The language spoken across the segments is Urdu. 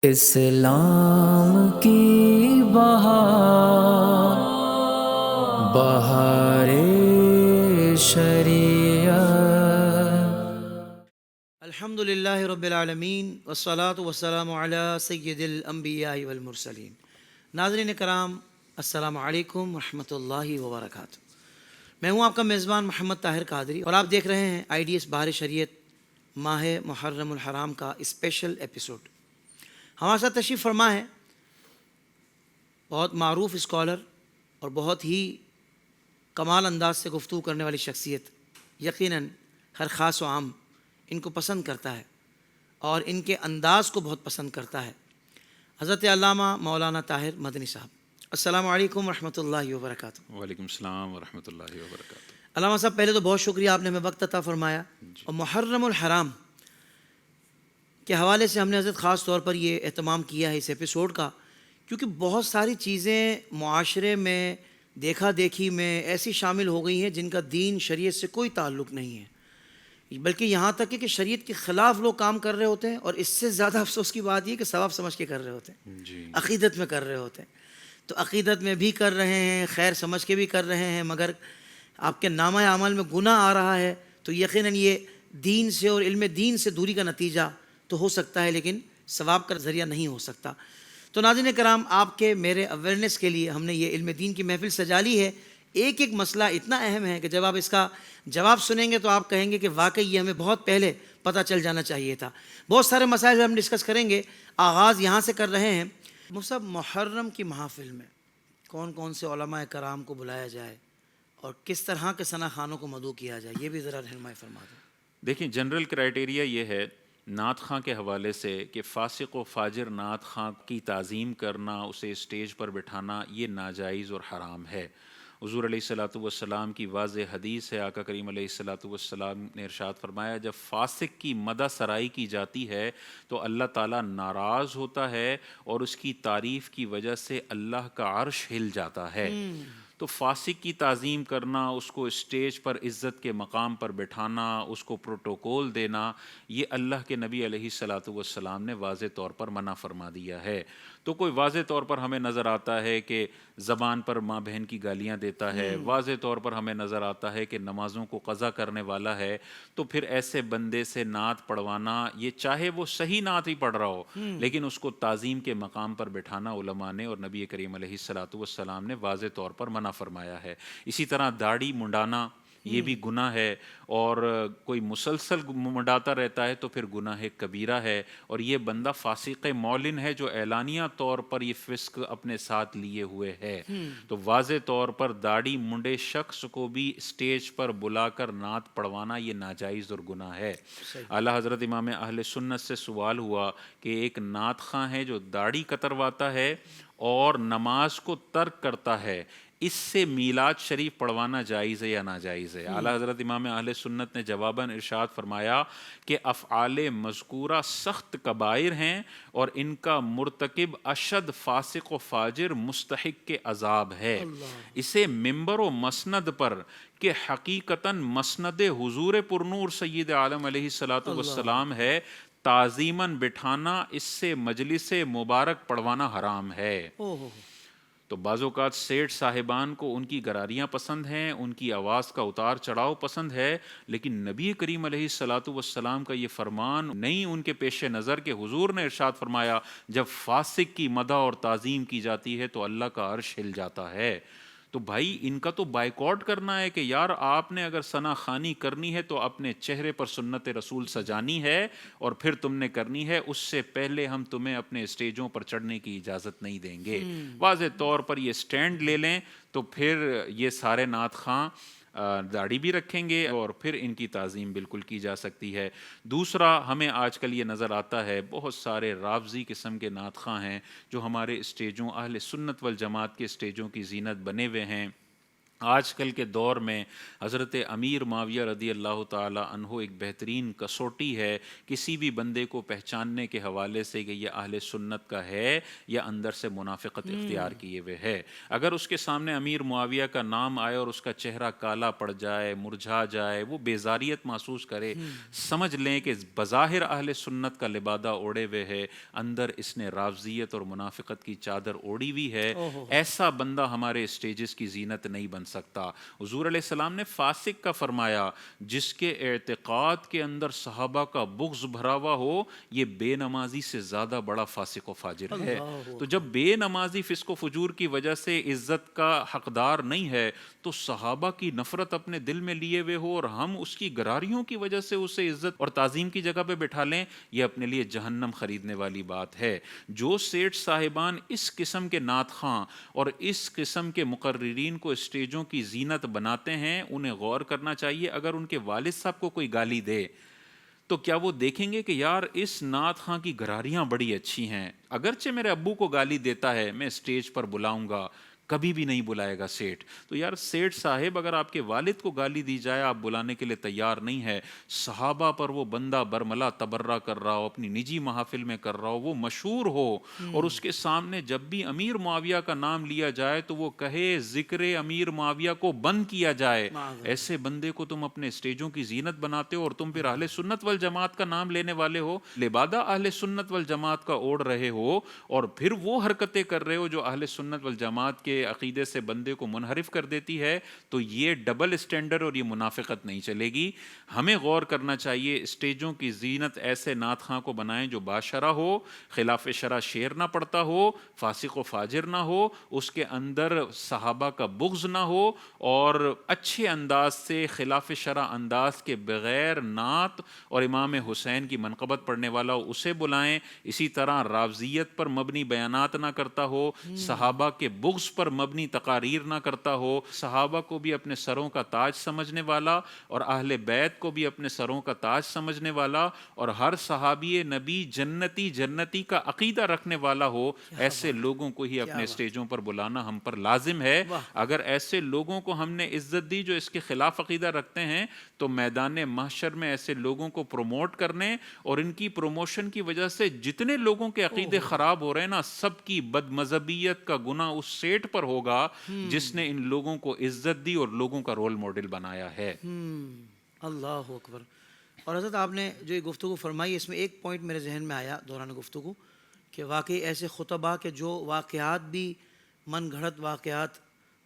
اسلام کی بہار بہار شریعت۔ الحمد للہ رب العالمین والصلاة والسلام علی سید الانبیاء والمرسلین۔ ناظرین کرام، السلام علیکم ورحمۃ اللہ وبرکاتہ۔ میں ہوں آپ کا میزبان محمد طاہر قادری اور آپ دیکھ رہے ہیں IDS بہار شریعت ماہ محرم الحرام کا اسپیشل ایپیسوڈ۔ ہمارے ساتھ تشریف فرما ہے بہت معروف اسکالر اور بہت ہی کمال انداز سے گفتگو کرنے والی شخصیت، یقیناً ہر خاص و عام ان کو پسند کرتا ہے اور ان کے انداز کو بہت پسند کرتا ہے، حضرت علامہ مولانا طاہر مدنی صاحب۔ السلام علیکم ورحمۃ اللہ وبرکاتہ۔ وعلیکم السلام ورحمۃ اللہ وبرکاتہ۔ علامہ صاحب، پہلے تو بہت شکریہ، آپ نے ہمیں وقت عطا فرمایا، اور محرم الحرام کے حوالے سے ہم نے حضرت خاص طور پر یہ اہتمام کیا ہے اس ایپیسوڈ کا، کیونکہ بہت ساری چیزیں معاشرے میں دیکھا دیکھی میں ایسی شامل ہو گئی ہیں جن کا دین شریعت سے کوئی تعلق نہیں ہے، بلکہ یہاں تک کہ شریعت کے خلاف لوگ کام کر رہے ہوتے ہیں، اور اس سے زیادہ افسوس کی بات یہ کہ ثواب سمجھ کے کر رہے ہوتے ہیں، عقیدت میں کر رہے ہوتے ہیں۔ تو عقیدت میں بھی کر رہے ہیں، خیر سمجھ کے بھی کر رہے ہیں، مگر آپ کے نامہ اعمال میں گناہ آ رہا ہے، تو یقیناً یہ دین سے اور علم دین سے دوری کا نتیجہ تو ہو سکتا ہے، لیکن ثواب کا ذریعہ نہیں ہو سکتا۔ تو ناظرین کرام، آپ کے میرے اویئرنیس کے لیے ہم نے یہ علم دین کی محفل سجا لی ہے۔ ایک ایک مسئلہ اتنا اہم ہے کہ جب آپ اس کا جواب سنیں گے تو آپ کہیں گے کہ واقعی یہ ہمیں بہت پہلے پتہ چل جانا چاہیے تھا۔ بہت سارے مسائل ہم ڈسکس کریں گے، آغاز یہاں سے کر رہے ہیں۔ مصعب، محرم کی محافل میں کون کون سے علماء کرام کو بلایا جائے اور کس طرح کے ثنا خانوں کو مدعو کیا جائے، یہ بھی ذرا رہنمائی فرما دیں۔ دیکھیں، جنرل کرائیٹیریا یہ ہے نعت خواں کے حوالے سے کہ فاسق و فاجر نعت خواں کی تعظیم کرنا، اسے اسٹیج پر بٹھانا، یہ ناجائز اور حرام ہے۔ حضور علیہ الصلوۃ والسلام کی واضح حدیث ہے، آقا کریم علیہ الصلوۃ والسلام نے ارشاد فرمایا، جب فاسق کی مدح سرائی کی جاتی ہے تو اللہ تعالیٰ ناراض ہوتا ہے اور اس کی تعریف کی وجہ سے اللہ کا عرش ہل جاتا ہے۔ تو فاسق کی تعظیم کرنا، اس کو اسٹیج پر عزت کے مقام پر بٹھانا، اس کو پروٹوکول دینا، یہ اللہ کے نبی علیہ الصلوۃ والسلام نے واضح طور پر منع فرما دیا ہے۔ تو کوئی واضح طور پر ہمیں نظر آتا ہے کہ زبان پر ماں بہن کی گالیاں دیتا ہے، واضح طور پر ہمیں نظر آتا ہے کہ نمازوں کو قضا کرنے والا ہے، تو پھر ایسے بندے سے نعت پڑھوانا، یہ چاہے وہ صحیح نعت ہی پڑھ رہا ہو لیکن اس کو تعظیم کے مقام پر بٹھانا علماء نے اور نبی کریم علیہ الصلوۃ والسلام نے واضح طور پر منع فرمایا ہے۔ اسی طرح داڑھی منڈانا یہ بھی گناہ ہے، اور کوئی مسلسل منڈاتا رہتا ہے تو پھر گناہ کبیرہ ہے، اور یہ بندہ فاسق معلن ہے جو اعلانیہ طور پر یہ فسق اپنے ساتھ لیے ہوئے ہے۔ تو واضح طور پر داڑھی منڈے شخص کو بھی اسٹیج پر بلا کر نعت پڑھوانا یہ ناجائز اور گناہ ہے۔ اعلیٰ حضرت امام اہل سنت سے سوال ہوا کہ ایک نعت خواں ہے جو داڑھی کترواتا ہے اور نماز کو ترک کرتا ہے، اس سے میلاد شریف پڑھوانا جائز ہے یا ناجائز ہے؟ اعلیٰ حضرت امام اہل سنت نے جواباً ارشاد فرمایا کہ افعال مذکورہ سخت کبائر ہیں اور ان کا مرتکب اشد فاسق و فاجر مستحق کے عذاب ہے۔ اسے ممبر و مسند پر کہ حقیقتاً مسند حضور پرنور سید عالم علیہ الصلوۃ والسلام ہے، تعظیماً بٹھانا، اس سے مجلس مبارک پڑھوانا حرام ہے۔ تو بعض اوقات سیٹھ صاحبان کو ان کی گراریاں پسند ہیں، ان کی آواز کا اتار چڑھاؤ پسند ہے، لیکن نبی کریم علیہ الصلوۃ والسلام کا یہ فرمان نہیں ان کے پیش نظر کہ حضور نے ارشاد فرمایا جب فاسق کی مدح اور تعظیم کی جاتی ہے تو اللہ کا عرش ہل جاتا ہے۔ تو بھائی ان کا تو بائیکاٹ کرنا ہے کہ یار آپ نے اگر ثنا خوانی کرنی ہے تو اپنے چہرے پر سنت رسول سجانی ہے اور پھر تم نے کرنی ہے، اس سے پہلے ہم تمہیں اپنے اسٹیجوں پر چڑھنے کی اجازت نہیں دیں گے۔ واضح طور پر یہ سٹینڈ لے لیں تو پھر یہ سارے نعت خواں داڑھی بھی رکھیں گے اور پھر ان کی تعظیم بالکل کی جا سکتی ہے۔ دوسرا، ہمیں آج کل یہ نظر آتا ہے بہت سارے رافضی قسم کے نعت خواں ہیں جو ہمارے اسٹیجوں، اہل سنت والجماعت کے اسٹیجوں کی زینت بنے ہوئے ہیں، آج کل کے دور میں حضرت امیر معاویہ رضی اللہ تعالی عنہ ایک بہترین کسوٹی ہے کسی بھی بندے کو پہچاننے کے حوالے سے کہ یہ اہل سنت کا ہے یا اندر سے منافقت اختیار کیے ہوئے ہے۔ اگر اس کے سامنے امیر معاویہ کا نام آئے اور اس کا چہرہ کالا پڑ جائے، مرجھا جائے، وہ بیزاریت محسوس کرے، سمجھ لیں کہ بظاہر اہل سنت کا لبادہ اوڑے ہوئے ہے، اندر اس نے رافضیت اور منافقت کی چادر اوڑی ہوئی ہے۔ ایسا بندہ ہمارے اسٹیجز کی زینت نہیں بن سکتا۔ حضور علیہ السلام نے فاسق کا فرمایا جس کے اعتقاد کے اندر صحابہ کا بغض بھرا ہوا ہو، یہ بے نمازی سے زیادہ بڑا فاسق و فاجر ہے۔ تو جب بے نمازی فسق و فجور کی وجہ سے عزت کا حقدار نہیں ہے تو صحابہ کی نفرت اپنے دل میں لیے ہوئے ہو اور ہم اس کی گراریوں کی وجہ سے اسے عزت اور تعظیم کی جگہ پہ بٹھا لیں، یہ اپنے لیے جہنم خریدنے والی بات ہے۔ جو سیٹھ صاحبان اس قسم کے نعت خواں اور اس قسم کے مقررین کو اسٹیجوں کی زینت بناتے ہیں، انہیں غور کرنا چاہیے اگر ان کے والد صاحب کو کوئی گالی دے تو کیا وہ دیکھیں گے کہ یار اس نعت خواں کی گراریاں بڑی اچھی ہیں، اگرچہ میرے ابو کو گالی دیتا ہے میں اسٹیج پر بلاؤں گا، کبھی بھی نہیں بلائے گا سیٹھ۔ تو یار سیٹھ صاحب اگر آپ کے والد کو گالی دی جائے آپ بلانے کے لیے تیار نہیں ہے، صحابہ پر وہ بندہ برملا تبرہ کر رہا ہو، اپنی نجی محافل میں کر رہا ہو، وہ مشہور ہو اور اس کے سامنے جب بھی امیر معاویہ کا نام لیا جائے تو وہ کہے ذکر امیر معاویہ کو بند کیا جائے، ایسے بندے کو تم اپنے اسٹیجوں کی زینت بناتے ہو اور تم پھر اہل سنت والجماعت کا نام لینے والے ہو، لبادہ اہل سنت والجماعت کا اوڑھ رہے ہو اور پھر وہ حرکتیں کر رہے ہو جو اہل سنت والجماعت کے عقیدے سے بندے کو منحرف کر دیتی ہے، تو یہ ڈبل اسٹینڈرڈ اور یہ منافقت نہیں چلے گی۔ ہمیں غور کرنا چاہیے اسٹیجوں کی زینت ایسے نعت خواں کو بنائیں جو باشرہ ہو، خلاف شرع شعر نہ پڑتا ہو، فاسق و فاجر نہ ہو، اس کے اندر صحابہ کا بغض نہ ہو اور اچھے انداز سے خلاف شرع انداز کے بغیر نعت اور امام حسین کی منقبت پڑھنے والا ہو، اسے بلائیں۔ اسی طرح رافضیت پر مبنی بیانات نہ کرتا ہو، صحابہ کے بغض پر مبنی تقاریر نہ کرتا ہو، صحابہ کو بھی اپنے سروں کا تاج سمجھنے والا اور اہل بیت کو بھی اپنے سروں کا تاج سمجھنے والا اور ہر صحابی نبی جنتی جنتی کا عقیدہ رکھنے والا ہو، ایسے لوگوں کو ہی اپنے اسٹیجوں پر بلانا ہم پر لازم ہے۔ اگر ایسے لوگوں کو ہم نے عزت دی جو اس کے خلاف عقیدہ رکھتے ہیں تو میدان محشر میں ایسے لوگوں کو پروموٹ کرنے اور ان کی پروموشن کی وجہ سے جتنے لوگوں کے عقیدے خراب ہو رہے ہیں نا، سب کی بد مذہبیت کا گناہ اس سیٹ پر ہوگا جس نے ان لوگوں کو عزت دی اور لوگوں کا رول ماڈل بنایا ہے۔ اللہ اکبر۔ اور حضرت آپ نے جو یہ گفتگو فرمائی اس میں ایک پوائنٹ میرے ذہن میں آیا دوران گفتگو کہ واقعی ایسے خطبہ کے جو واقعات بھی من گھڑت واقعات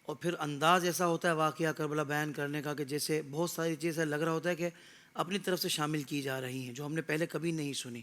اور پھر انداز ایسا ہوتا ہے واقعہ کربلا بیان کرنے کا کہ جیسے بہت ساری چیزیں لگ رہا ہوتا ہے کہ اپنی طرف سے شامل کی جا رہی ہیں جو ہم نے پہلے کبھی نہیں سنی،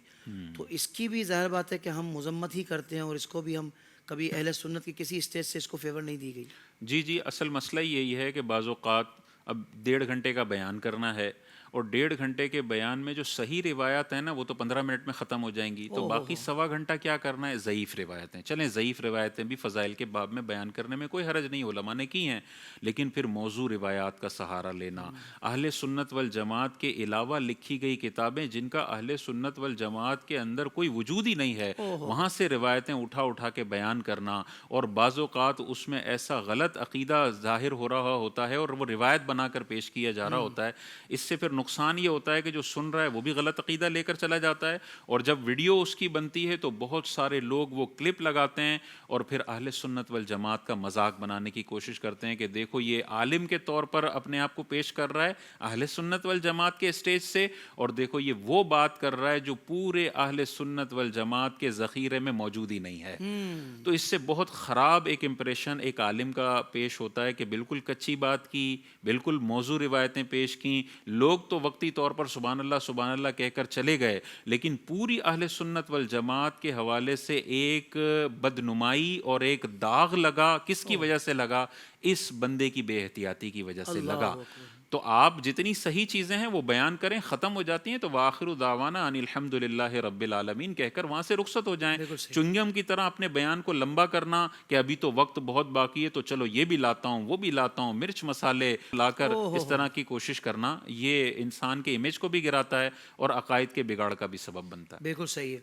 تو اس کی بھی ظاہر بات ہے کہ ہم مذمت ہی کرتے ہیں اور اس کو بھی ہم کبھی اہل سنت کی کسی اسٹیج سے اس کو فیور نہیں دی گئی۔ جی اصل مسئلہ یہی ہے کہ بعض اوقات اب 1.5 گھنٹے کا بیان کرنا ہے اور 1.5 گھنٹے کے بیان میں جو صحیح روایات ہیں نا وہ تو 15 منٹ میں ختم ہو جائیں گی، تو باقی 1.25 گھنٹہ کیا کرنا ہے؟ ضعیف روایتیں، چلیں ضعیف روایتیں بھی فضائل کے باب میں بیان کرنے میں کوئی حرج نہیں، علماء نے کی ہیں، لیکن پھر موضوع روایات کا سہارا لینا، اہل سنت والجماعت کے علاوہ لکھی گئی کتابیں جن کا اہل سنت والجماعت کے اندر کوئی وجود ہی نہیں ہے وہاں سے روایتیں اٹھا کے بیان کرنا، اور بعض اوقات اس میں ایسا غلط عقیدہ ظاہر ہو رہا ہوتا ہے اور وہ روایت بنا کر پیش کیا جا رہا ہوتا ہے، اس سے پھر نقصان یہ ہوتا ہے کہ جو سن رہا ہے وہ بھی غلط عقیدہ لے کر چلا جاتا ہے، اور جب ویڈیو اس کی بنتی ہے تو بہت سارے لوگ وہ کلپ لگاتے ہیں اور پھر اہل سنت والجماعت کا مذاق بنانے کی کوشش کرتے ہیں کہ دیکھو یہ عالم کے طور پر اپنے آپ کو پیش کر رہا ہے اہل سنت والجماعت کے اسٹیج سے، اور دیکھو یہ وہ بات کر رہا ہے جو پورے اہل سنت والجماعت کے ذخیرے میں موجود ہی نہیں ہے۔ تو اس سے بہت خراب ایک امپریشن ایک عالم کا پیش ہوتا ہے کہ بالکل کچی بات کی، بالکل موضوع روایتیں پیش کیں، لوگ تو وقتی طور پر سبحان اللہ کہہ کر چلے گئے، لیکن پوری اہل سنت والجماعت کے حوالے سے ایک بدنمائی اور ایک داغ لگا۔ کس کی وجہ سے لگا؟ اس بندے کی بے احتیاطی کی وجہ سے لگا۔ تو آپ جتنی صحیح چیزیں ہیں وہ بیان کریں، ختم ہو جاتی ہیں تو وآخر دعوانا ان الحمد للہ رب العالمین کہہ کر وہاں سے رخصت ہو جائیں۔ چنگم کی طرح اپنے بیان کو لمبا کرنا کہ ابھی تو وقت بہت باقی ہے تو چلو یہ بھی لاتا ہوں وہ بھی لاتا ہوں، مرچ مسالے لا کر اس طرح کی کوشش کرنا، یہ انسان کے امیج کو بھی گراتا ہے اور عقائد کے بگاڑ کا بھی سبب بنتا ہے۔ بالکل صحیح ہے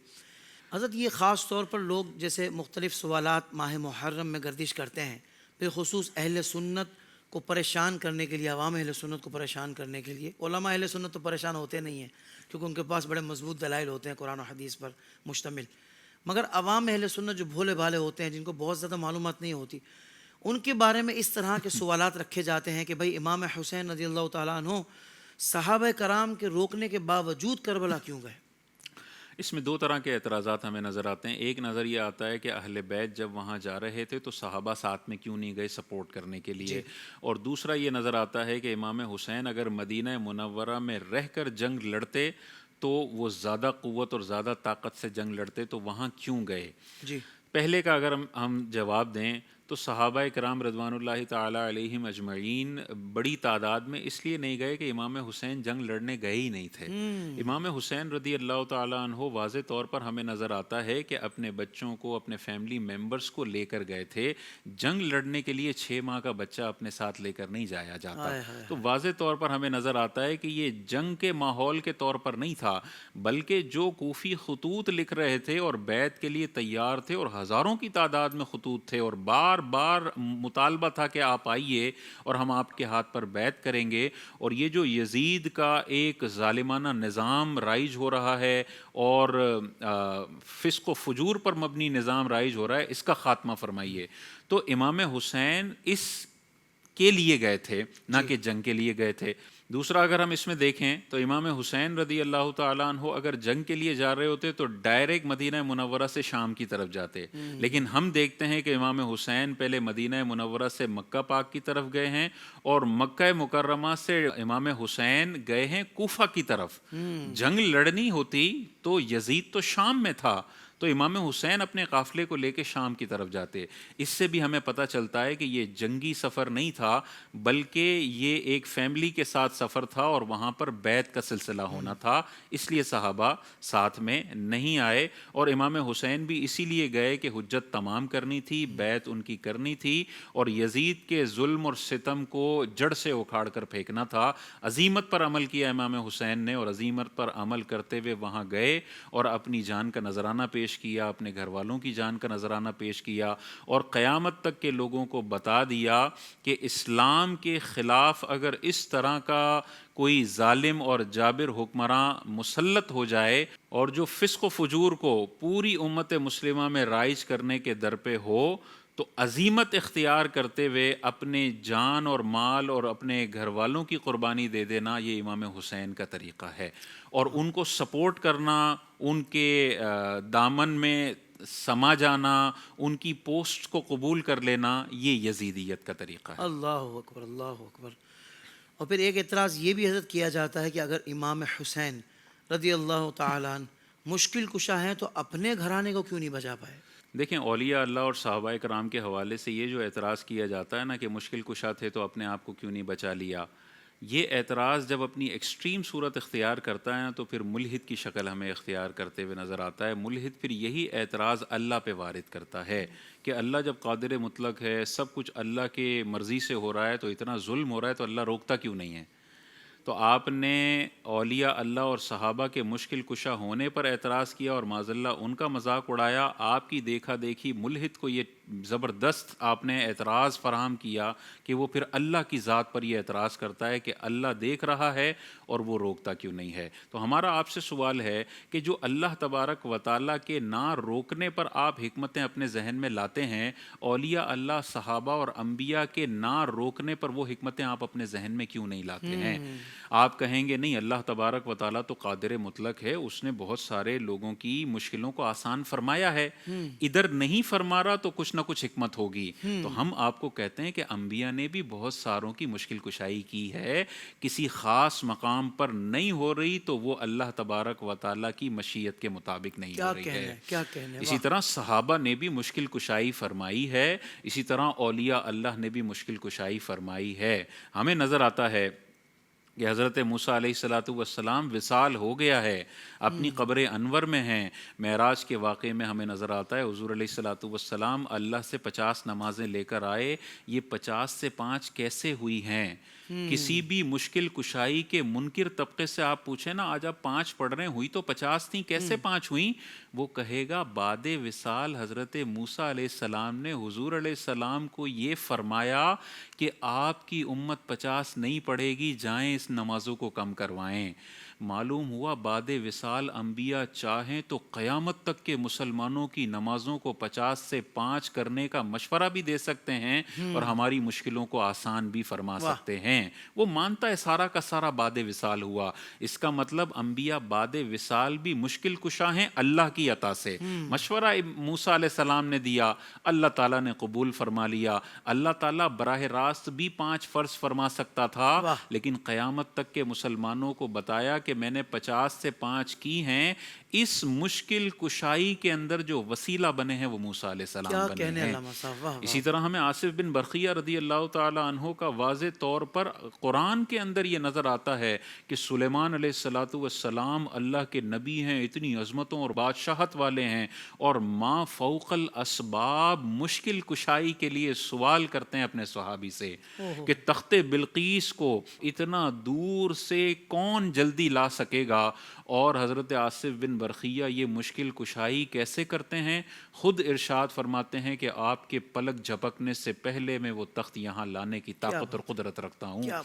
حضرت۔ یہ خاص طور پر لوگ جیسے مختلف سوالات ماہ محرم میں گردش کرتے ہیں، بالخصوص اہل سنت کو پریشان کرنے کے لیے، عوام اہل سنت کو پریشان کرنے کے لیے. علماء اہل سنت تو پریشان ہوتے نہیں ہیں کیونکہ ان کے پاس بڑے مضبوط دلائل ہوتے ہیں قرآن و حدیث پر مشتمل. مگر عوام اہل سنت جو بھولے بھالے ہوتے ہیں، جن کو بہت زیادہ معلومات نہیں ہوتی، ان کے بارے میں اس طرح کے سوالات رکھے جاتے ہیں کہ بھائی امام حسین رضی اللہ تعالیٰ عنہ صحابہ کرام کے روکنے کے باوجود کربلا کیوں گئے؟ اس میں دو طرح کے اعتراضات ہمیں نظر آتے ہیں. ایک نظر یہ آتا ہے کہ اہل بیت جب وہاں جا رہے تھے تو صحابہ ساتھ میں کیوں نہیں گئے سپورٹ کرنے کے لیے. اور دوسرا یہ نظر آتا ہے کہ امام حسین اگر مدینہ منورہ میں رہ کر جنگ لڑتے تو وہ زیادہ قوت اور زیادہ طاقت سے جنگ لڑتے، تو وہاں کیوں گئے. جی پہلے کا اگر ہم جواب دیں تو صحابہ کرام رضوان اللہ تعالیٰ علیہم اجمعین بڑی تعداد میں اس لیے نہیں گئے کہ امام حسین جنگ لڑنے گئے ہی نہیں تھے. امام حسین رضی اللہ تعالیٰ عنہ واضح طور پر ہمیں نظر آتا ہے کہ اپنے بچوں کو، اپنے فیملی ممبرز کو لے کر گئے تھے. جنگ لڑنے کے لیے 6 ماہ کا بچہ اپنے ساتھ لے کر نہیں جایا جاتا. تو واضح طور پر ہمیں نظر آتا ہے کہ یہ جنگ کے ماحول کے طور پر نہیں تھا، بلکہ جو کوفی خطوط لکھ رہے تھے اور بیعت کے لیے تیار تھے اور ہزاروں کی تعداد میں خطوط تھے اور بار بار مطالبہ تھا کہ آپ آئیے اور ہم آپ کے ہاتھ پر بیعت کریں گے. اور یہ جو یزید کا ایک ظالمانہ نظام رائج ہو رہا ہے اور فسق و فجور پر مبنی نظام رائج ہو رہا ہے، اس کا خاتمہ فرمائیے. تو امام حسین اس کے لیے گئے تھے، نہ کہ جنگ کے لیے گئے تھے. دوسرا اگر ہم اس میں دیکھیں تو امام حسین رضی اللہ تعالیٰ عنہ اگر جنگ کے لیے جا رہے ہوتے تو ڈائریکٹ مدینہ منورہ سے شام کی طرف جاتے. لیکن ہم دیکھتے ہیں کہ امام حسین پہلے مدینہ منورہ سے مکہ پاک کی طرف گئے ہیں اور مکہ مکرمہ سے امام حسین گئے ہیں کوفہ کی طرف. جنگ لڑنی ہوتی تو یزید تو شام میں تھا، تو امام حسین اپنے قافلے کو لے کے شام کی طرف جاتے. اس سے بھی ہمیں پتہ چلتا ہے کہ یہ جنگی سفر نہیں تھا، بلکہ یہ ایک فیملی کے ساتھ سفر تھا اور وہاں پر بیعت کا سلسلہ ہونا تھا. اس لیے صحابہ ساتھ میں نہیں آئے. اور امام حسین بھی اسی لیے گئے کہ حجت تمام کرنی تھی، بیعت ان کی کرنی تھی اور یزید کے ظلم اور ستم کو جڑ سے اکھاڑ کر پھینکنا تھا. عزیمت پر عمل کیا امام حسین نے اور عزیمت پر عمل کرتے ہوئے وہاں گئے اور اپنی جان کا نذرانہ پیش کیا، اپنے گھر والوں کی جان کا نذرانہ پیش کیا اور قیامت تک کے لوگوں کو بتا دیا کہ اسلام کے خلاف اگر اس طرح کا کوئی ظالم اور جابر حکمراں مسلط ہو جائے اور جو فسق و فجور کو پوری امت مسلمہ میں رائج کرنے کے در پہ ہو، تو عزیمت اختیار کرتے ہوئے اپنے جان اور مال اور اپنے گھر والوں کی قربانی دے دینا، یہ امام حسین کا طریقہ ہے. اور ان کو سپورٹ کرنا، ان کے دامن میں سما جانا، ان کی پوسٹ کو قبول کر لینا، یہ یزیدیت کا طریقہ ہے. اللہ اکبر، اللہ اکبر. اور پھر ایک اعتراض یہ بھی حضرت کیا جاتا ہے کہ اگر امام حسین رضی اللہ تعالیٰ عنہ مشکل کشا ہیں تو اپنے گھرانے کو کیوں نہیں بچا پائے؟ دیکھیں، اولیاء اللہ اور صحابہ کرام کے حوالے سے یہ جو اعتراض کیا جاتا ہے نا کہ مشکل کشا تھے تو اپنے آپ کو کیوں نہیں بچا لیا، یہ اعتراض جب اپنی ایکسٹریم صورت اختیار کرتا ہے نا تو پھر ملحد کی شکل ہمیں اختیار کرتے ہوئے نظر آتا ہے. ملحد پھر یہی اعتراض اللہ پہ وارد کرتا ہے کہ اللہ جب قادر مطلق ہے، سب کچھ اللہ کے مرضی سے ہو رہا ہے، تو اتنا ظلم ہو رہا ہے تو اللہ روکتا کیوں نہیں ہے. تو آپ نے اولیاء اللہ اور صحابہ کے مشکل کشا ہونے پر اعتراض کیا اور معاذ اللہ ان کا مذاق اڑایا. آپ کی دیکھا دیکھی ملحد کو یہ زبردست آپ نے اعتراض فراہم کیا کہ وہ پھر اللہ کی ذات پر یہ اعتراض کرتا ہے کہ اللہ دیکھ رہا ہے اور وہ روکتا کیوں نہیں ہے. تو ہمارا آپ سے سوال ہے کہ جو اللہ تبارک و تعالیٰ کے نہ روکنے پر آپ حکمتیں اپنے ذہن میں لاتے ہیں، اولیاء اللہ، صحابہ اور انبیاء کے نہ روکنے پر وہ حکمتیں آپ اپنے ذہن میں کیوں نہیں لاتے ہیں؟ آپ کہیں گے نہیں، اللہ تبارک و تعالیٰ تو قادر مطلق ہے، اس نے بہت سارے لوگوں کی مشکلوں کو آسان فرمایا ہے، ادھر نہیں فرما رہا تو کچھ نہ کچھ حکمت ہوگی. تو ہم آپ کو کہتے ہیں کہ انبیاء نے بھی بہت ساروں کی مشکل کشائی کی ہے، کسی خاص مقام پر نہیں ہو رہی تو وہ اللہ تبارک و تعالیٰ کی مشیت کے مطابق نہیں ہو رہی ہے. کیا کہنے. اسی طرح صحابہ نے بھی مشکل کشائی فرمائی ہے، اسی طرح اولیاء اللہ نے بھی مشکل کشائی فرمائی ہے. ہمیں نظر آتا ہے کہ حضرت موسیٰ علیہ الصلاۃ والسلام وصال ہو گیا ہے، اپنی قبر انور میں ہیں۔ معراج کے واقعے میں ہمیں نظر آتا ہے حضور علیہ الصلاۃ والسلام اللہ سے 50 نمازیں لے کر آئے، یہ 50 سے 5 کیسے ہوئی ہیں؟ کسی بھی مشکل کشائی کے منکر طبقے سے آپ پوچھیں نا، آج آپ 5 پڑھ رہے ہیں، ہوئی تو 50 تھیں، کیسے 5 ہوئیں؟ وہ کہے گا بعد وصال حضرت موسیٰ علیہ السلام نے حضور علیہ السلام کو یہ فرمایا کہ آپ کی امت 50 نہیں پڑھے گی، جائیں اس نمازوں کو کم کروائیں۔ معلوم ہوا بعد وصال انبیاء چاہیں تو قیامت تک کے مسلمانوں کی نمازوں کو 50 سے 5 کرنے کا مشورہ بھی دے سکتے ہیں اور ہماری مشکلوں کو آسان بھی فرما سکتے ہیں۔ وہ مانتا ہے سارا کا سارا بعد وصال ہوا، اس کا مطلب انبیاء بعد وصال بھی مشکل کشا ہیں اللہ کی عطا سے۔ مشورہ موسیٰ علیہ السلام نے دیا، اللہ تعالیٰ نے قبول فرما لیا۔ اللہ تعالیٰ براہ راست بھی 5 فرض فرما سکتا تھا، لیکن قیامت تک کے مسلمانوں کو بتایا کہ میں نے 50 سے 5 کی ہیں۔ اس مشکل کشائی کے اندر جو وسیلہ بنے ہیں وہ موسیٰ علیہ السلام بنے ہیں۔ اسی طرح ہمیں آصف بن برقیہ رضی اللہ تعالی عنہ کا واضح طور پر قرآن کے اندر یہ نظر آتا ہے کہ سلیمان علیہ الصلاۃ والسلام اللہ کے نبی ہیں، اتنی عظمتوں اور بادشاہت والے ہیں، اور ما فوق الاسباب مشکل کشائی کے لیے سوال کرتے ہیں اپنے صحابی سے کہ تخت بلقیس کو اتنا دور سے کون جلدی لا سکے گا، اور حضرت آصف بن برقیہ یہ مشکل کشائی کیسے کرتے ہیں؟ خود ارشاد فرماتے ہیں کہ آپ کے پلک جھپکنے سے پہلے میں وہ تخت یہاں لانے کی طاقت اور قدرت رکھتا ہوں۔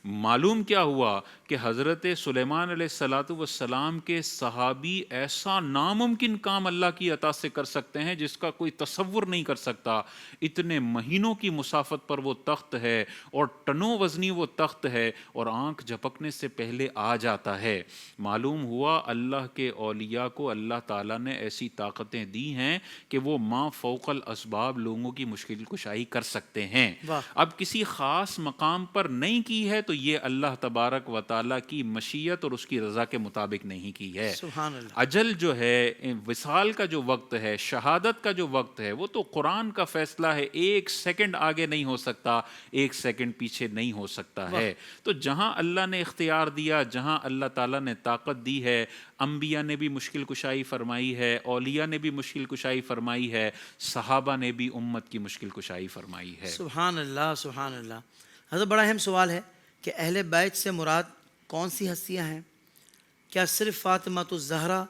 معلوم کیا ہوا کہ حضرت سلیمان علیہ الصلاۃ والسلام کے صحابی ایسا ناممکن کام اللہ کی عطا سے کر سکتے ہیں جس کا کوئی تصور نہیں کر سکتا۔ اتنے مہینوں کی مسافت پر وہ تخت ہے اور ٹنوں وزنی وہ تخت ہے، اور آنکھ جھپکنے سے پہلے آ جاتا ہے۔ معلوم ہوا اللہ کے اولیاء کو اللہ تعالیٰ نے ایسی طاقتیں دی ہیں کہ وہ ما فوق الاسباب لوگوں کی مشکل کشائی کر سکتے ہیں۔ اب کسی خاص مقام پر نہیں کی ہے تو یہ اللہ تبارک و تعالیٰ کی مشیت اور اس کی رضا کے مطابق نہیں کی ہے۔ سبحان اللہ۔ اجل جو ہے، وصال کا جو وقت ہے، شہادت کا جو وقت ہے، وہ تو قرآن کا فیصلہ ہے، 1 سیکنڈ آگے نہیں ہو سکتا، 1 سیکنڈ پیچھے نہیں ہو سکتا ہے۔ تو جہاں اللہ نے اختیار دیا، جہاں اللہ تعالیٰ نے طاقت دی ہے، انبیاء نے بھی مشکل کشائی فرمائی ہے، اولیاء نے بھی مشکل کشائی فرمائی ہے، صحابہ نے بھی امت کی مشکل کشائی فرمائی ہے۔ سبحان اللہ، سبحان اللہ۔ حضرت بڑا اہم سوال ہے کہ اہل بیت سے مراد کون سی ہستیاں ہیں؟ کیا صرف فاطمہ الزہرا،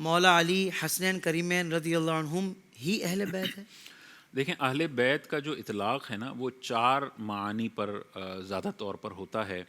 مولا علی، حسنین کریمین رضی اللہ عنہم ہی اہل بیت ہیں؟ دیکھیں، اہل بیت کا جو اطلاق ہے نا، وہ 4 معانی پر زیادہ طور پر ہوتا ہے۔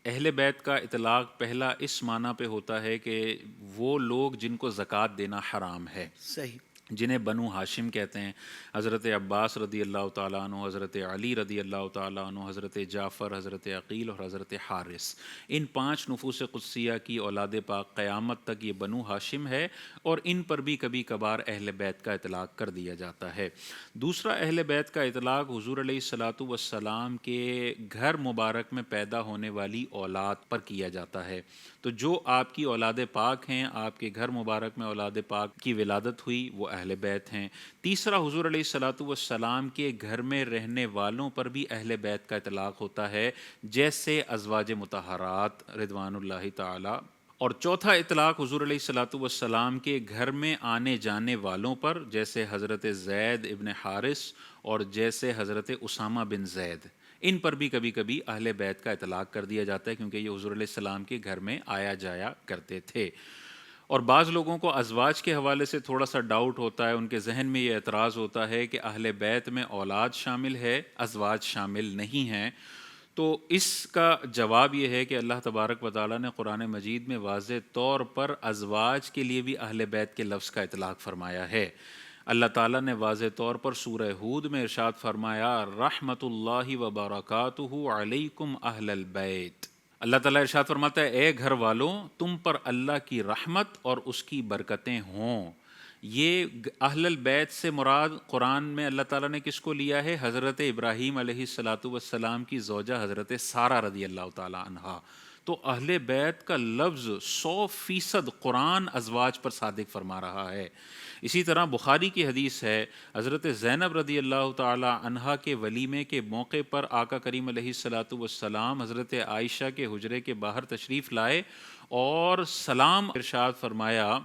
اہل بیت کا اطلاق پہلا اس معنی پہ ہوتا ہے کہ وہ لوگ جن کو زکوٰۃ دینا حرام ہے، صحیح، جنہیں بنو ہاشم کہتے ہیں۔ حضرت عباس رضی اللہ تعالیٰ عنہ، حضرت علی رضی اللہ تعالیٰ عنہ، حضرت جعفر، حضرت عقیل اور حضرت حارث، ان 5 نفوس قدسیہ کی اولاد پاک قیامت تک یہ بنو ہاشم ہے، اور ان پر بھی کبھی کبھار اہل بیت کا اطلاق کر دیا جاتا ہے۔ دوسرا اہل بیت کا اطلاق حضور علیہ الصلاۃ والسلام کے گھر مبارک میں پیدا ہونے والی اولاد پر کیا جاتا ہے۔ تو جو آپ کی اولاد پاک ہیں، آپ کے گھر مبارک میں اولاد پاک کی ولادت ہوئی، وہ اہل بیت ہیں۔ تیسرا، حضور علیہ الصلاۃ والسلام کے گھر میں رہنے والوں پر بھی اہل بیت کا اطلاق ہوتا ہے، جیسے ازواج مطہرات رضوان اللہ تعالی۔ اور چوتھا اطلاق حضور علیہ الصلاۃ والسلام کے گھر میں آنے جانے والوں پر، جیسے حضرت زید ابن حارث اور جیسے حضرت اسامہ بن زید، ان پر بھی کبھی کبھی اہل بیت کا اطلاق کر دیا جاتا ہے، کیونکہ یہ حضور علیہ السلام کے گھر میں آیا جایا کرتے تھے۔ اور بعض لوگوں کو ازواج کے حوالے سے تھوڑا سا ڈاؤٹ ہوتا ہے، ان کے ذہن میں یہ اعتراض ہوتا ہے کہ اہل بیت میں اولاد شامل ہے، ازواج شامل نہیں ہیں۔ تو اس کا جواب یہ ہے کہ اللہ تبارک و تعالیٰ نے قرآن مجید میں واضح طور پر ازواج کے لیے بھی اہل بیت کے لفظ کا اطلاق فرمایا ہے۔ اللہ تعالیٰ نے واضح طور پر سورہ ہود میں ارشاد فرمایا، رحمت اللہ وبرکاتہ علیکم اہل البیت۔ اللہ تعالیٰ ارشاد فرماتا ہے، اے گھر والوں، تم پر اللہ کی رحمت اور اس کی برکتیں ہوں۔ یہ اہل البیت سے مراد قرآن میں اللہ تعالیٰ نے کس کو لیا ہے؟ حضرت ابراہیم علیہ الصلاۃ والسلام کی زوجہ حضرت سارہ رضی اللہ تعالیٰ عنہا۔ تو اہل بیت کا لفظ 100% قرآن ازواج پر صادق فرما رہا ہے۔ اسی طرح بخاری کی حدیث ہے، حضرت زینب رضی اللہ تعالی عنہا کے ولیمے کے موقع پر آقا کریم علیہ الصلاۃ والسلام حضرت عائشہ کے حجرے کے باہر تشریف لائے اور سلام ارشاد فرمایا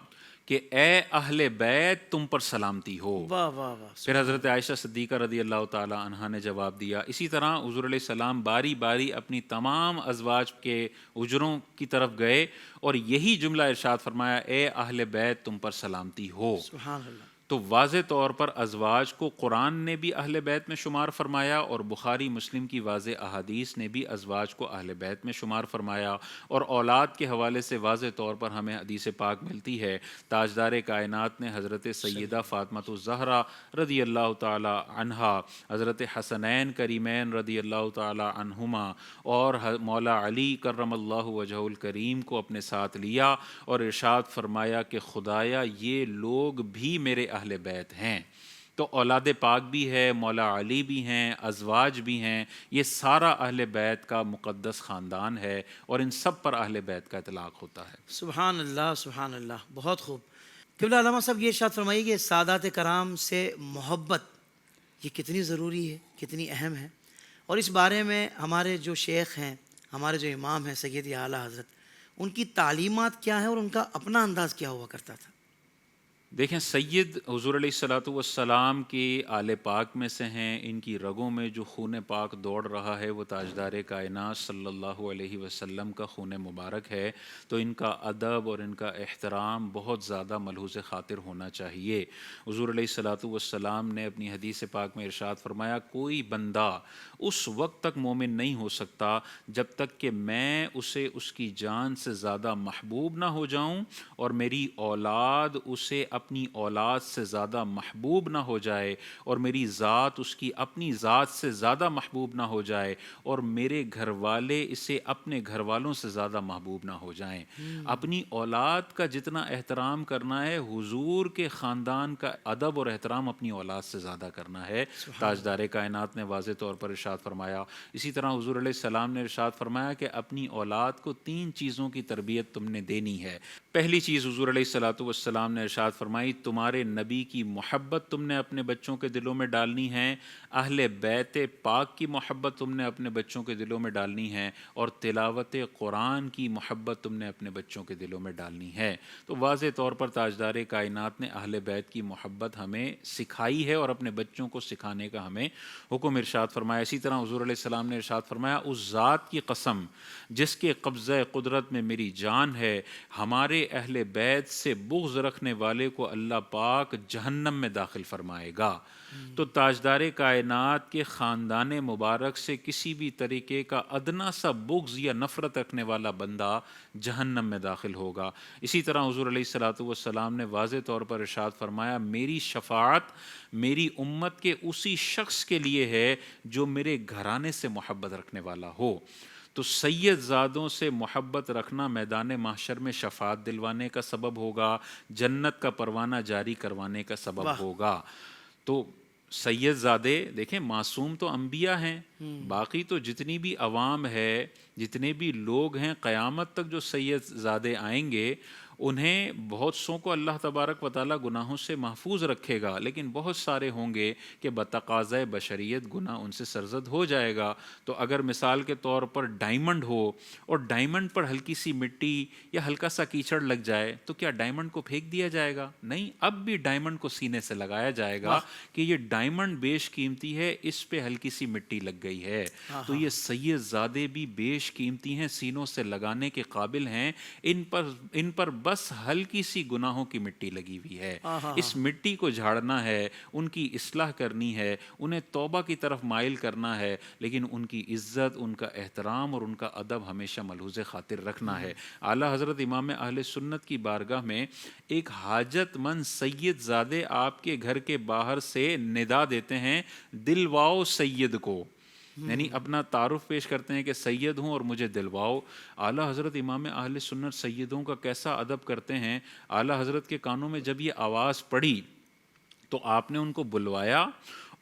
کہ اے اہل بیت تم پر سلامتی ہو۔ واہ واہ واہ، پھر حضرت عائشہ صدیقہ رضی اللہ تعالی عنہا نے جواب دیا۔ اسی طرح حضور علیہ السلام باری باری اپنی تمام ازواج کے حجروں کی طرف گئے اور یہی جملہ ارشاد فرمایا، اے اہل بیت تم پر سلامتی ہو۔ سبحان اللہ۔ تو واضح طور پر ازواج کو قرآن نے بھی اہل بیت میں شمار فرمایا اور بخاری مسلم کی واضح احادیث نے بھی ازواج کو اہل بیت میں شمار فرمایا۔ اور اولاد کے حوالے سے واضح طور پر ہمیں حدیث پاک ملتی ہے، تاجدار کائنات نے حضرت سیدہ فاطمہ الزہرا رضی اللہ تعالی عنہا، حضرت حسنین کریمین رضی اللہ تعالی عنہما اور مولا علی کرم اللہ وجہہ الکریم کو اپنے ساتھ لیا اور ارشاد فرمایا کہ خدایا یہ لوگ بھی میرے اہل بیت ہیں۔ تو اولاد پاک بھی ہے، مولا علی بھی ہیں، ازواج بھی ہیں، یہ سارا اہل بیت کا مقدس خاندان ہے اور ان سب پر اہل بیت کا اطلاق ہوتا ہے۔ سبحان اللہ، سبحان اللہ، بہت خوب۔ قبلہ علامہ صاحب یہ ارشاد فرمائیے کہ سادات کرام سے محبت یہ کتنی ضروری ہے، کتنی اہم ہے، اور اس بارے میں ہمارے جو شیخ ہیں، ہمارے جو امام ہیں سید اعلیٰ حضرت، ان کی تعلیمات کیا ہیں اور ان کا اپنا انداز کیا ہوا کرتا تھا؟ دیکھیں، سید حضور علیہ الصلاۃ والسلام کے آل پاک میں سے ہیں، ان کی رگوں میں جو خون پاک دوڑ رہا ہے وہ تاجدار کائنات صلی اللہ علیہ وسلم کا خون مبارک ہے، تو ان کا ادب اور ان کا احترام بہت زیادہ ملحوظ خاطر ہونا چاہیے۔ حضور علیہ الصلاۃ والسلام نے اپنی حدیث پاک میں ارشاد فرمایا، کوئی بندہ اس وقت تک مومن نہیں ہو سکتا جب تک کہ میں اسے اس کی جان سے زیادہ محبوب نہ ہو جاؤں اور میری اولاد اسے اپنی اولاد سے زیادہ محبوب نہ ہو جائے اور میری ذات اس کی اپنی ذات سے زیادہ محبوب نہ ہو جائے اور میرے گھر والے اسے اپنے گھر والوں سے زیادہ محبوب نہ ہو جائیں۔ اپنی اولاد کا جتنا احترام کرنا ہے، حضور کے خاندان کا ادب اور احترام اپنی اولاد سے زیادہ کرنا ہے۔ تاجدار کائنات نے واضح طور پر ارشاد فرمایا۔ اسی طرح حضور علیہ السلام نے ارشاد فرمایا کہ اپنی اولاد کو 3 چیزوں کی تربیت تم نے دینی ہے۔ پہلی چیز حضور علیہ الصلاۃ والسلام نے ارشاد فرمائی، تمہارے نبی کی محبت تم نے اپنے بچوں کے دلوں میں ڈالنی ہے، اہل بیت پاک کی محبت تم نے اپنے بچوں کے دلوں میں ڈالنی ہے، اور تلاوت قرآن کی محبت تم نے اپنے بچوں کے دلوں میں ڈالنی ہے۔ تو واضح طور پر تاجدار کائنات نے اہل بیت کی محبت ہمیں سکھائی ہے اور اپنے بچوں کو سکھانے کا ہمیں حکم ارشاد فرمایا۔ اسی طرح حضور علیہ السلام نے ارشاد فرمایا، اس ذات کی قسم جس کے قبضہ قدرت میں میری جان ہے، ہمارے اہل بیت سے بغض رکھنے والے کو اللہ پاک جہنم میں داخل فرمائے گا۔ تو تاجدار کائنات کے خاندان مبارک سے کسی بھی طریقے کا ادنا سا بغض یا نفرت رکھنے والا بندہ جہنم میں داخل ہوگا۔ اسی طرح حضور علیہ الصلاۃ والسلام نے واضح طور پر ارشاد فرمایا، میری شفاعت میری امت کے اسی شخص کے لیے ہے جو میرے گھرانے سے محبت رکھنے والا ہو۔ تو سید زادوں سے محبت رکھنا میدان محشر میں شفاعت دلوانے کا سبب ہوگا، جنت کا پروانہ جاری کروانے کا سبب ہوگا۔ تو سید زادے دیکھیں، معصوم تو انبیاء ہیں، باقی تو جتنی بھی عوام ہے، جتنے بھی لوگ ہیں، قیامت تک جو سید زادے آئیں گے انہیں بہت سو کو اللہ تبارک و تعالیٰ گناہوں سے محفوظ رکھے گا، لیکن بہت سارے ہوں گے کہ بتقاضۂ بشریت گناہ ان سے سرزد ہو جائے گا۔ تو اگر مثال کے طور پر ڈائمنڈ ہو اور ڈائمنڈ پر ہلکی سی مٹی یا ہلکا سا کیچڑ لگ جائے تو کیا ڈائمنڈ کو پھینک دیا جائے گا؟ نہیں، اب بھی ڈائمنڈ کو سینے سے لگایا جائے گا کہ یہ ڈائمنڈ بیش قیمتی ہے، اس پہ ہلکی سی مٹی لگ گئی ہے۔ تو یہ سید زادے بھی بیش قیمتی ہیں، سینوں سے لگانے کے قابل ہیں، ان پر بس ہلکی سی گناہوں کی مٹی لگی ہوئی ہے۔ اس مٹی کو جھاڑنا ہے، ان کی اصلاح کرنی ہے، انہیں توبہ کی طرف مائل کرنا ہے، لیکن ان کی عزت، ان کا احترام اور ان کا ادب ہمیشہ ملحوظ خاطر رکھنا ہے۔ اعلیٰ حضرت امام اہل سنت کی بارگاہ میں ایک حاجت مند سید زادے آپ کے گھر کے باہر سے ندا دیتے ہیں، دلواؤ سید کو، یعنی اپنا تعارف پیش کرتے ہیں کہ سید ہوں اور مجھے دلواؤ۔ اعلیٰ حضرت امام اہل سنت سیدوں کا کیسا ادب کرتے ہیں۔ اعلیٰ حضرت کے کانوں میں جب یہ آواز پڑی تو آپ نے ان کو بلوایا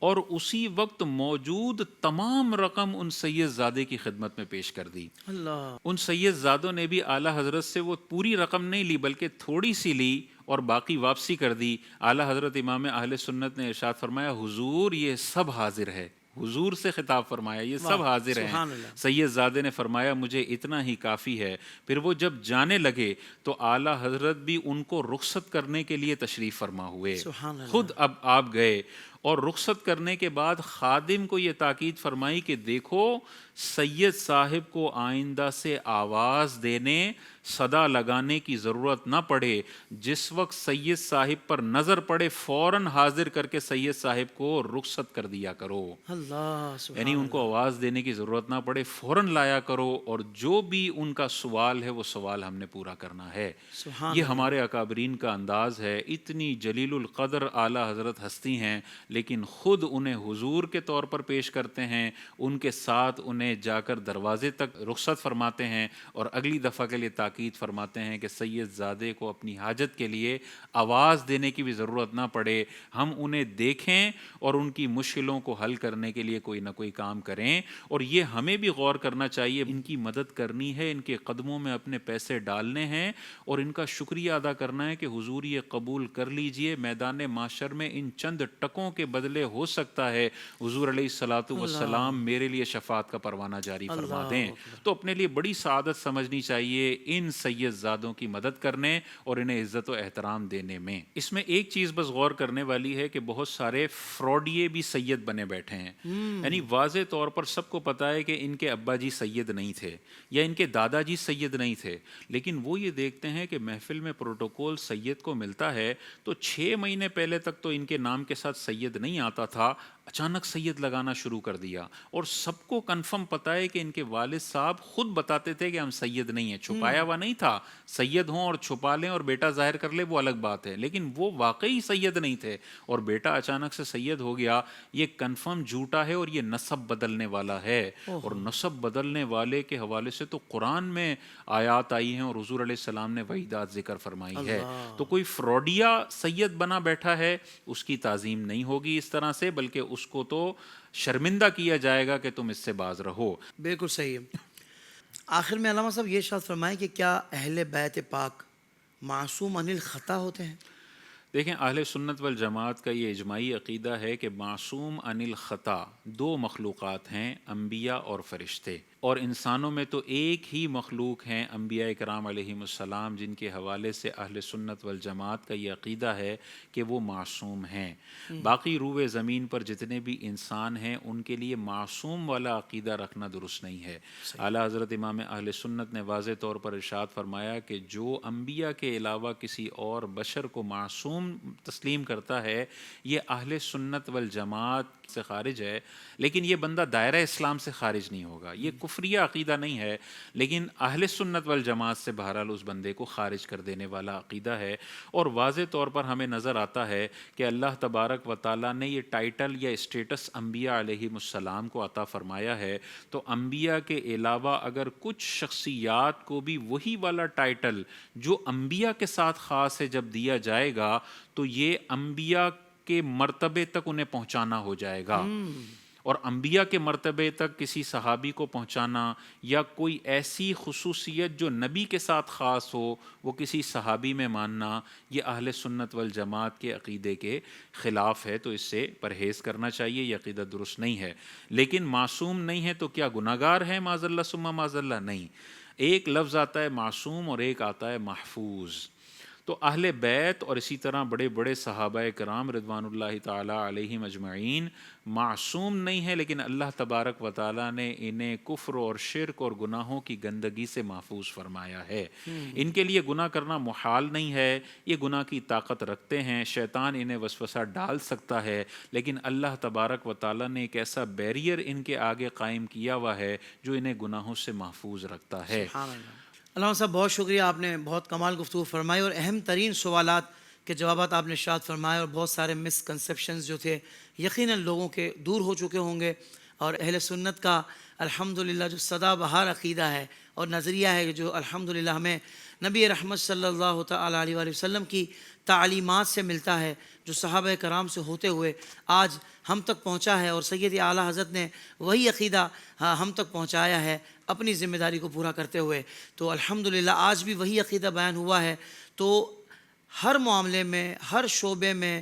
اور اسی وقت موجود تمام رقم ان سید زادے کی خدمت میں پیش کر دی۔ اللہ، ان سید زادوں نے بھی اعلیٰ حضرت سے وہ پوری رقم نہیں لی بلکہ تھوڑی سی لی اور باقی واپسی کر دی۔ اعلیٰ حضرت امام اہل سنت نے ارشاد فرمایا حضور یہ سب حاضر ہے، حضور سے خطاب فرمایا یہ سب حاضر ہیں۔ سبحان اللہ۔ سید زادے نے فرمایا مجھے اتنا ہی کافی ہے۔ پھر وہ جب جانے لگے تو اعلیٰ حضرت بھی ان کو رخصت کرنے کے لیے تشریف فرما ہوئے، سبحان اللہ۔ خود اب آپ گئے اور رخصت کرنے کے بعد خادم کو یہ تاکید فرمائی کہ دیکھو سید صاحب کو آئندہ سے آواز دینے صدا لگانے کی ضرورت نہ پڑے، جس وقت سید صاحب پر نظر پڑے فوراً حاضر کر کے سید صاحب کو رخصت کر دیا کرو، اللہ، سبحان یعنی ان کو آواز دینے کی ضرورت نہ پڑے، فوراً لایا کرو اور جو بھی ان کا سوال ہے وہ سوال ہم نے پورا کرنا ہے۔ سبحان یہ ہمارے اکابرین کا انداز ہے۔ اتنی جلیل القدر اعلیٰ حضرت ہستی ہیں لیکن خود انہیں حضور کے طور پر پیش کرتے ہیں، ان کے ساتھ انہیں جا کر دروازے تک رخصت فرماتے ہیں اور اگلی دفعہ کے لیے تاکید فرماتے ہیں کہ سید زادے کو اپنی حاجت کے لیے آواز دینے کی بھی ضرورت نہ پڑے، ہم انہیں دیکھیں اور ان کی مشکلوں کو حل کرنے کے لیے کوئی نہ کوئی کام کریں۔ اور یہ ہمیں بھی غور کرنا چاہیے، ان کی مدد کرنی ہے، ان کے قدموں میں اپنے پیسے ڈالنے ہیں اور ان کا شکریہ ادا کرنا ہے کہ حضور یہ قبول کر لیجئے، میدان معاشر میں ان چند ٹکوں کے بدلے ہو سکتا ہے حضور علیہ الصلوۃ والسلام میرے لیے شفاعت کا پروانہ جاری فرما دیں۔ تو اپنے لیے بڑی سعادت سمجھنی چاہیے ان سید زادوں کی مدد کرنے اور انہیں عزت و احترام دینے میں۔ اس میں ایک چیز بس غور کرنے والی ہے کہ بہت سارے فراڈیے بھی سید بنے بیٹھے ہیں، یعنی واضح طور پر سب کو پتا ہے کہ ان کے ابا جی سید نہیں تھے یا ان کے دادا جی سید نہیں تھے، لیکن وہ یہ دیکھتے ہیں کہ محفل میں پروٹوکول سید کو ملتا ہے تو 6 مہینے پہلے تک تو ان کے نام کے ساتھ سید نہیں آتا تھا، اچانک سید لگانا شروع کر دیا اور سب کو کنفرم پتا ہے کہ ان کے والد صاحب خود بتاتے تھے کہ ہم سید نہیں ہیں، چھپایا ہوا نہیں تھا۔ سید ہوں اور چھپا لیں اور بیٹا ظاہر کر لے وہ الگ بات ہے، لیکن وہ واقعی سید نہیں تھے اور بیٹا اچانک سے سید ہو گیا، یہ کنفرم جھوٹا ہے اور یہ نسب بدلنے والا ہے۔ اور نسب بدلنے والے کے حوالے سے تو قرآن میں آیات آئی ہیں اور حضور علیہ السلام نے وحیدات ذکر فرمائی ہے۔ تو کوئی فراڈیا سید بنا بیٹھا ہے، اس کی تعظیم نہیں ہوگی اس طرح سے، بلکہ اس کو تو شرمندہ کیا جائے گا کہ تم اس سے باز رہو۔ بالکل صحیح ہے۔ آخر میں علامہ صاحب یہ ارشاد فرمائیں کہ کیا اہل بیت پاک معصوم عن الخطا ہوتے ہیں؟ دیکھیں اہل سنت والجماعت کا یہ اجماعی عقیدہ ہے کہ معصوم عن الخطا 2 مخلوقات ہیں، انبیاء اور فرشتے، اور انسانوں میں تو ایک ہی مخلوق ہیں انبیاء کرام علیہم السلام، جن کے حوالے سے اہل سنت والجماعت کا یہ عقیدہ ہے کہ وہ معصوم ہیں۔ باقی روئے زمین پر جتنے بھی انسان ہیں ان کے لیے معصوم والا عقیدہ رکھنا درست نہیں ہے۔ اعلیٰ حضرت امام اہل سنت نے واضح طور پر ارشاد فرمایا کہ جو انبیاء کے علاوہ کسی اور بشر کو معصوم تسلیم کرتا ہے یہ اہل سنت والجماعت سے خارج ہے، لیکن یہ بندہ دائرہ اسلام سے خارج نہیں ہوگا، یہ کفریہ عقیدہ نہیں ہے، لیکن اہل سنت والجماعت سے بہرحال اس بندے کو خارج کر دینے والا عقیدہ ہے۔ اور واضح طور پر ہمیں نظر آتا ہے کہ اللہ تبارک و تعالیٰ نے یہ ٹائٹل یا اسٹیٹس انبیاء علیہم السلام کو عطا فرمایا ہے، تو انبیاء کے علاوہ اگر کچھ شخصیات کو بھی وہی والا ٹائٹل جو انبیاء کے ساتھ خاص ہے جب دیا جائے گا تو یہ انبیاء کے مرتبے تک انہیں پہنچانا ہو جائے گا۔ اور انبیاء کے مرتبے تک کسی صحابی کو پہنچانا یا کوئی ایسی خصوصیت جو نبی کے ساتھ خاص ہو وہ کسی صحابی میں ماننا، یہ اہل سنت والجماعت کے عقیدے کے خلاف ہے، تو اس سے پرہیز کرنا چاہیے، یہ عقیدہ درست نہیں ہے۔ لیکن معصوم نہیں ہے تو کیا گناہگار ہے؟ معاذ اللہ ثم معاذ اللہ نہیں۔ ایک لفظ آتا ہے معصوم اور ایک آتا ہے محفوظ۔ تو اہل بیت اور اسی طرح بڑے بڑے صحابہ کرام رضوان اللہ تعالی علیہم اجمعین معصوم نہیں ہے، لیکن اللہ تبارک و تعالی نے انہیں کفر اور شرک اور گناہوں کی گندگی سے محفوظ فرمایا ہے۔ ان کے لیے گناہ کرنا محال نہیں ہے، یہ گناہ کی طاقت رکھتے ہیں، شیطان انہیں وسوسہ ڈال سکتا ہے، لیکن اللہ تبارک و تعالی نے ایک ایسا بیریئر ان کے آگے قائم کیا ہوا ہے جو انہیں گناہوں سے محفوظ رکھتا ہے۔ سبحان اللہ۔ علامہ صاحب بہت شکریہ، آپ نے بہت کمال گفتگو فرمائی اور اہم ترین سوالات کے جوابات آپ نے ارشاد فرمائے، اور بہت سارے مس کنسیپشنز جو تھے یقیناً لوگوں کے دور ہو چکے ہوں گے۔ اور اہل سنت کا الحمدللہ جو سدا بہار عقیدہ ہے اور نظریہ ہے جو الحمدللہ ہمیں نبی رحمت صلی اللہ تعالیٰ علیہ وآلہ وسلم کی تعلیمات سے ملتا ہے، جو صحابہ کرام سے ہوتے ہوئے آج ہم تک پہنچا ہے، اور سید اعلیٰ حضرت نے وہی عقیدہ ہم تک پہنچایا ہے اپنی ذمہ داری کو پورا کرتے ہوئے. تو الحمدللہ آج بھی وہی عقیدہ بیان ہوا ہے. تو ہر معاملے میں، ہر شعبے میں،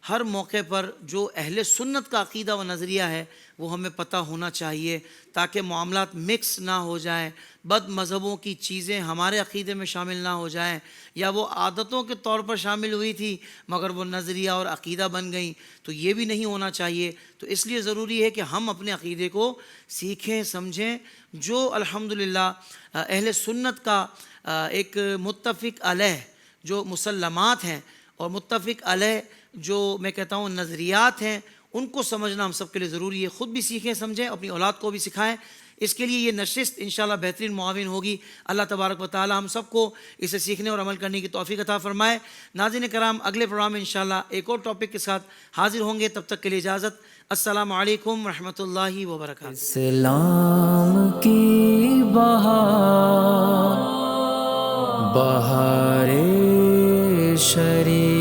ہر موقع پر جو اہل سنت کا عقیدہ و نظریہ ہے وہ ہمیں پتہ ہونا چاہیے، تاکہ معاملات مکس نہ ہو جائیں، بد مذہبوں کی چیزیں ہمارے عقیدے میں شامل نہ ہو جائیں، یا وہ عادتوں کے طور پر شامل ہوئی تھی مگر وہ نظریہ اور عقیدہ بن گئیں. تو یہ بھی نہیں ہونا چاہیے. تو اس لیے ضروری ہے کہ ہم اپنے عقیدے کو سیکھیں، سمجھیں. جو الحمدللہ اہل سنت کا ایک متفق علیہ جو مسلمات ہیں اور متفق علیہ جو میں کہتا ہوں نظریات ہیں، ان کو سمجھنا ہم سب کے لیے ضروری ہے. خود بھی سیکھیں، سمجھیں، اپنی اولاد کو بھی سکھائیں. اس کے لیے یہ نشست انشاءاللہ بہترین معاون ہوگی. اللہ تبارک و تعالی ہم سب کو اسے سیکھنے اور عمل کرنے کی توفیق عطا فرمائے. ناظرین کرام، اگلے پروگرام میں انشاءاللہ ایک اور ٹاپک کے ساتھ حاضر ہوں گے. تب تک کے لیے اجازت. السلام علیکم ورحمۃ اللہ وبرکاتہ. اسلام کی بہار بہار شریعت